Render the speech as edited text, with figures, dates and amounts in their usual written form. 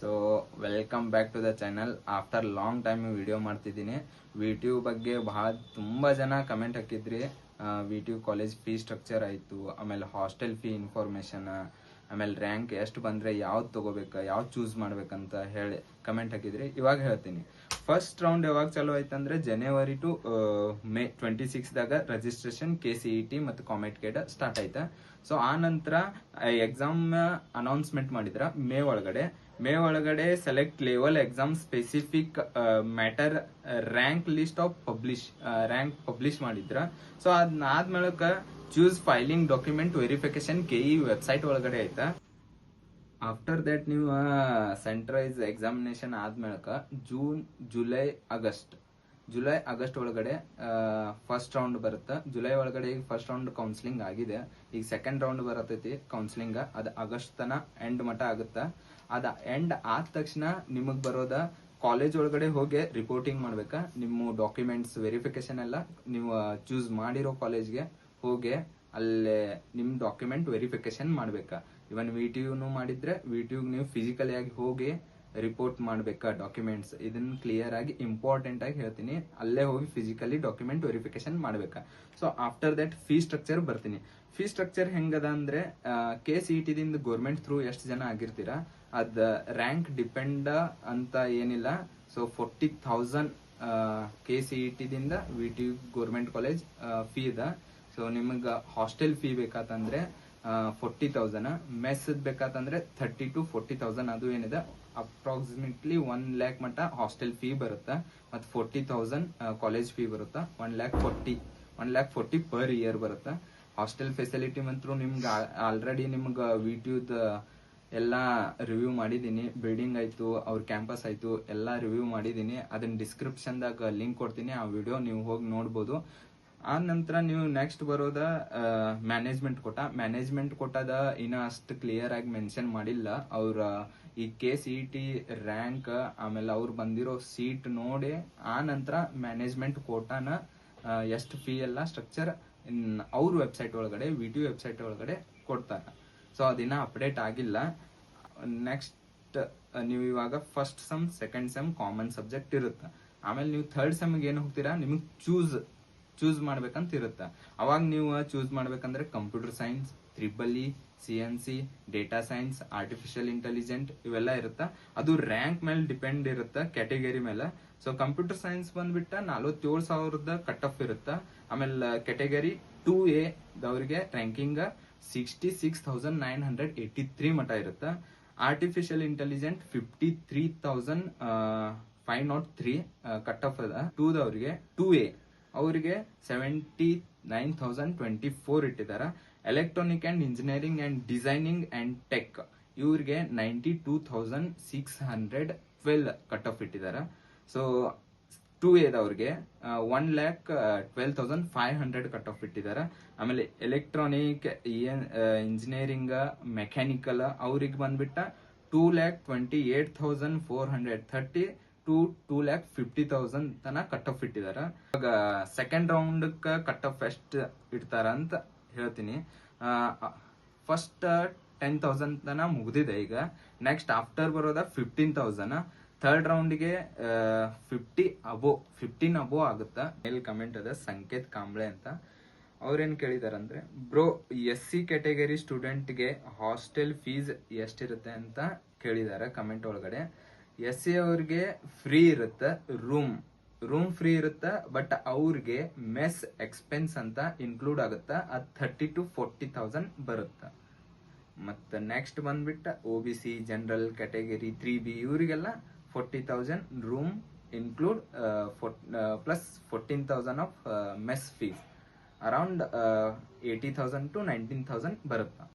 So welcome back to the channel. After long time video ಮಾಡ್ತಿದ್ದೀನಿ. ವಿ ಬಗ್ಗೆ ತುಂಬ ಜನ ಕಮೆಂಟ್ ಹಾಕಿದ್ರಿ. ವಿ ಕಾಲೇಜ್ ಫೀ ಸ್ಟ್ರಕ್ಚರ್ ಆಯಿತು, ಆಮೇಲೆ ಹಾಸ್ಟೆಲ್ ಫೀ ಇನ್ಫಾರ್ಮೇಷನ್, ಆಮೇಲೆ ರ್ಯಾಂಕ್ ಎಷ್ಟು ಬಂದರೆ ಯಾವ್ದು ತೊಗೋಬೇಕು, ಯಾವ್ದು ಚೂಸ್ ಮಾಡ್ಬೇಕಂತ ಹೇಳಿ ಕಮೆಂಟ್ ಹಾಕಿದ್ರಿ. ಇವಾಗ ಹೇಳ್ತೀನಿ. ಫಸ್ಟ್ ರೌಂಡ್ ಯಾವಾಗ ಚಾಲೂ ಆಯ್ತಂದ್ರೆ ಜನವರಿ ಟು ಮೇ 26ದಾಗ ರಿಜಿಸ್ಟ್ರೇಷನ್ KCET ಮತ್ತು ಕಾಮೆಟ್ ಕೇಡ್ ಸ್ಟಾರ್ಟ್ ಆಯ್ತಾ. ಸೊ ಆ ನಂತರ ಎಕ್ಸಾಮ್ ಅನೌನ್ಸ್ಮೆಂಟ್ ಮಾಡಿದ್ರ ಮೇ ಒಳಗಡೆ select level exam specific matter rank list of rank publish ಮಾಡಿದ್ರ. ಸೊ ಅದಾದ್ಮೇಲೆ choose filing document verification KE website ಒಳಗಡೆ ಆಯ್ತಾ. ಆಫ್ಟರ್ ದಟ್ ನೀವು ಸೆಂಟ್ರೈಸ್ ಎಕ್ಸಾಮಿನೇಷನ್ ಆದ್ಮೇಲೆ ಜುಲೈ ಆಗಸ್ಟ್ ಒಳಗಡೆ ಫಸ್ಟ್ ರೌಂಡ್ ಬರುತ್ತೆ. ಜುಲೈ ಒಳಗಡೆ ಈಗ ಫಸ್ಟ್ ರೌಂಡ್ ಕೌನ್ಸಿಲಿಂಗ್ ಆಗಿದೆ. ಈಗ ಸೆಕೆಂಡ್ ರೌಂಡ್ ಬರತೈತಿ ಕೌನ್ಸಿಲಿಂಗ್. ಅದು ಆಗಸ್ಟ್ ತನ ಎಂಡ್ ಮಟ ಆಗುತ್ತಾ. ಅದ ಎಂಡ್ ಆದ ತಕ್ಷಣ ನಿಮಗ್ ಬರೋದ ಕಾಲೇಜ್ ಒಳಗಡೆ ಹೋಗಿ ರಿಪೋರ್ಟಿಂಗ್ ಮಾಡ್ಬೇಕಾ. ನಿಮ್ಮ ಡಾಕ್ಯುಮೆಂಟ್ಸ್ ವೆರಿಫಿಕೇಶನ್ ಎಲ್ಲ ನೀವು ಚೂಸ್ ಮಾಡಿರೋ ಕಾಲೇಜ್ಗೆ ಹೋಗಿ ಅಲ್ಲೇ ನಿಮ್ ಡಾಕ್ಯುಮೆಂಟ್ ವೆರಿಫಿಕೇಶನ್ ಮಾಡ್ಬೇಕಾ. ಇವನ್ VTU ಮಾಡಿದ್ರೆ VTU ನೀವು ಫಿಸಿಕಲಿ ಆಗಿ ಹೋಗಿ ರಿಪೋರ್ಟ್ ಮಾಡ್ಬೇಕಾ ಡಾಕ್ಯುಮೆಂಟ್ಸ್. ಇದನ್ನ ಕ್ಲಿಯರ್ ಆಗಿ ಇಂಪಾರ್ಟೆಂಟ್ ಆಗಿ ಹೇಳ್ತೀನಿ. ಅಲ್ಲೇ ಹೋಗಿ ಫಿಸಿಕಲಿ ಡಾಕ್ಯುಮೆಂಟ್ ವೆರಿಫಿಕೇಶನ್ ಮಾಡ್ಬೇಕಾ. So after that fee structure ಬರ್ತೀನಿ. ಫೀ ಸ್ಟ್ರಕ್ಚರ್ ಹೆಂಗದ ಅಂದ್ರೆ KCET ದಿಂದ ಗೌರ್ಮೆಂಟ್ ಥ್ರೂ ಎಷ್ಟು ಜನ ಆಗಿರ್ತೀರಾ ಅದ್ ರ್ಯಾಂಕ್ ಡಿಪೆಂಡ್ ಅಂತ ಏನಿಲ್ಲ. ಸೊ 40,000 KCET ದಿಂದ VTU ಗೌರ್ಮೆಂಟ್ ಕಾಲೇಜ್ ಫೀ ಇದೆ. ಸೊ ನಿಮಗ ಹಾಸ್ಟೆಲ್ ಫೀ ಬೇಕಾತಂದ್ರೆ 40,000, ಮೆಸ್ ಬೇಕಾತಂದ್ರೆ 30,000 to 40,000. ಅದು ಏನಿದೆ ಅಪ್ರಾಕ್ಸಿಮೇಟ್ಲಿ 1 lakh ಮಟ್ಟ ಹಾಸ್ಟೆಲ್ ಫೀ ಬರುತ್ತೆ. ಮತ್ತು 40,000 ಕಾಲೇಜ್ ಫೀ ಬರುತ್ತೆ. 1,40,000 ಪರ್ ಇಯರ್ ಬರುತ್ತೆ. ಹಾಸ್ಟೆಲ್ ಫೆಸಿಲಿಟಿ ಮಾತ್ರ ನಿಮ್ಗೆ ಆಲ್ರೆಡಿ ನಿಮ್ಗೆ VTUದ ಎಲ್ಲ ರಿವ್ಯೂ ಮಾಡಿದೀನಿ. ಬಿಲ್ಡಿಂಗ್ ಆಯ್ತು, ಅವ್ರ ಕ್ಯಾಂಪಸ್ ಆಯ್ತು, ಎಲ್ಲ ರಿವ್ಯೂ ಮಾಡಿದೀನಿ. ಅದನ್ನ ಡಿಸ್ಕ್ರಿಪ್ಷನ್ದಾಗ ಲಿಂಕ್ ಕೊಡ್ತೀನಿ. ಆ ವಿಡಿಯೋ ನೀವು ಹೋಗಿ ನೋಡ್ಬೋದು. ಆ ನಂತರ ನೀವು ನೆಕ್ಸ್ಟ್ ಬರೋದ ಮ್ಯಾನೇಜ್ಮೆಂಟ್ ಕೋಟಾದ ಇನ್ನ ಅಷ್ಟು ಕ್ಲಿಯರ್ ಆಗಿ ಮೆನ್ಷನ್ ಮಾಡಿಲ್ಲ. ಅವ್ರ ಈ KCET ರ್ಯಾಂಕ್ ಆಮೇಲೆ ಅವ್ರು ಬಂದಿರೋ ಸೀಟ್ ನೋಡಿ ಆ ನಂತರ ಮ್ಯಾನೇಜ್ಮೆಂಟ್ ಕೋಟಾನ ಎಷ್ಟು ಫೀ ಎಲ್ಲ ಸ್ಟ್ರಕ್ಚರ್ ಅವ್ರ ವೆಬ್ಸೈಟ್ ಒಳಗಡೆ VTU ವೆಬ್ಸೈಟ್ ಒಳಗಡೆ ಕೊಡ್ತಾರೆ. ಸೊ ಅದಿನ್ನ ಅಪ್ಡೇಟ್ ಆಗಿಲ್ಲ. ನೆಕ್ಸ್ಟ್ ನೀವು ಇವಾಗ first sem, second sem common subject ಇರುತ್ತೆ. ಆಮೇಲೆ ನೀವು ಥರ್ಡ್ ಸೆಮ್ಗೆ ಏನು ಹೋಗ್ತೀರಾ, ನಿಮಗೆ ಚೂಸ್ ಮಾಡ್ಬೇಕಂತ ಇರುತ್ತೆ. ಅವಾಗ ನೀವು ಚೂಸ್ ಮಾಡ್ಬೇಕಂದ್ರೆ computer science, EEE, CNC, data science, artificial intelligent ಇವೆಲ್ಲ ಇರುತ್ತೆ. ಅದು ರ್ಯಾಂಕ್ ಮೇಲೆ ಡಿಪೆಂಡ್ ಇರುತ್ತೆ, ಕ್ಯಾಟಗರಿ ಮೇಲೆ. ಸೊ ಕಂಪ್ಯೂಟರ್ ಸೈನ್ಸ್ ಬಂದ್ಬಿಟ್ಟ 47,000 ಕಟ್ ಆಫ್ ಇರುತ್ತೆ. ಆಮೇಲೆ ಕ್ಯಾಟಗರಿ 2A ದವ್ರಿಗೆ ರ್ಯಾಂಕಿಂಗ್ 66,983 ಮಟ ಇರುತ್ತೆ. ಆರ್ಟಿಫಿಷಿಯಲ್ ಇಂಟೆಲಿಜೆಂಟ್ 53,503 ಕಟ್ ಆಫ್ ಅದ. 2A ಅವರಿಗೆ 79,024 ಇಟ್ಟಿದ್ದಾರೆ. Electronic and engineering and designing and tech ಇವ್ರಿಗೆ 92,612 ಕಟ್ ಆಫ್ ಇಟ್ಟಿದ್ದಾರೆ. ಸೊ 2A ದವ್ರಿಗೆ 1,12,500 ಕಟ್ ಆಫ್ ಇಟ್ಟಿದ್ದಾರೆ. ಆಮೇಲೆ ಎಲೆಕ್ಟ್ರಾನಿಕ್, ಇಂಜಿನಿಯರಿಂಗ್, ಮೆಕ್ಯಾನಿಕಲ್ ಅವ್ರಿಗೆ ಬಂದ್ಬಿಟ್ಟ 2,28,430 to 2,50,000 ತನ ಕಟ್ ಆಫ್ ಇಟ್ಟಿದಾರ. ಇವಾಗ ಸೆಕೆಂಡ್ ರೌಂಡ್ ಕಟ್ ಆಫ್ ಎಷ್ಟು ಇಡ್ತಾರ ಅಂತ ಹೇಳ್ತೀನಿ. ಫಸ್ಟ್ 10,000 ತನ ಮುಗ್ದಿದೆ ಈಗ. ನೆಕ್ಸ್ಟ್ ಆಫ್ಟರ್ ಬರೋದ 15,000. ಥರ್ಡ್ ರೌಂಡ್ಗೆ 15 ಅಬೋ ಆಗುತ್ತಾ. ಮೇಲ್ ಕಮೆಂಟ್ ಅದ ಸಂಕೇತ್ ಕಾಂಬ್ಳೆ ಅಂತ. ಅವ್ರೇನ್ ಕೇಳಿದಾರಂದ್ರೆ, ಬ್ರೋ SC ಕ್ಯಾಟಗರಿ ಸ್ಟೂಡೆಂಟ್ಗೆ ಹಾಸ್ಟೆಲ್ ಫೀಸ್ ಎಷ್ಟಿರುತ್ತೆ ಅಂತ ಕೇಳಿದಾರೆ ಕಮೆಂಟ್ ಒಳಗಡೆ. SC ಅವ್ರಿಗೆ ಫ್ರೀ ಇರುತ್ತೆ, ರೂಮ್ ಫ್ರೀ ಇರುತ್ತೆ. ಬಟ್ ಅವ್ರಿಗೆ ಮೆಸ್ ಎಕ್ಸ್ಪೆನ್ಸ್ ಅಂತ ಇನ್ಕ್ಲೂಡ್ ಆಗುತ್ತೆ. ಅದು 30,000 to 40,000 ಬರುತ್ತೆ. ಮತ್ತೆ ನೆಕ್ಸ್ಟ್ ಬಂದ್ಬಿಟ್ಟ OBC, ಜನರಲ್ ಕ್ಯಾಟಗರಿ 3B ಇವರಿಗೆಲ್ಲ 40,000 room include plus 14,000 of mess fees. Around 80,000 to 19,000 ಬರುತ್ತೆ.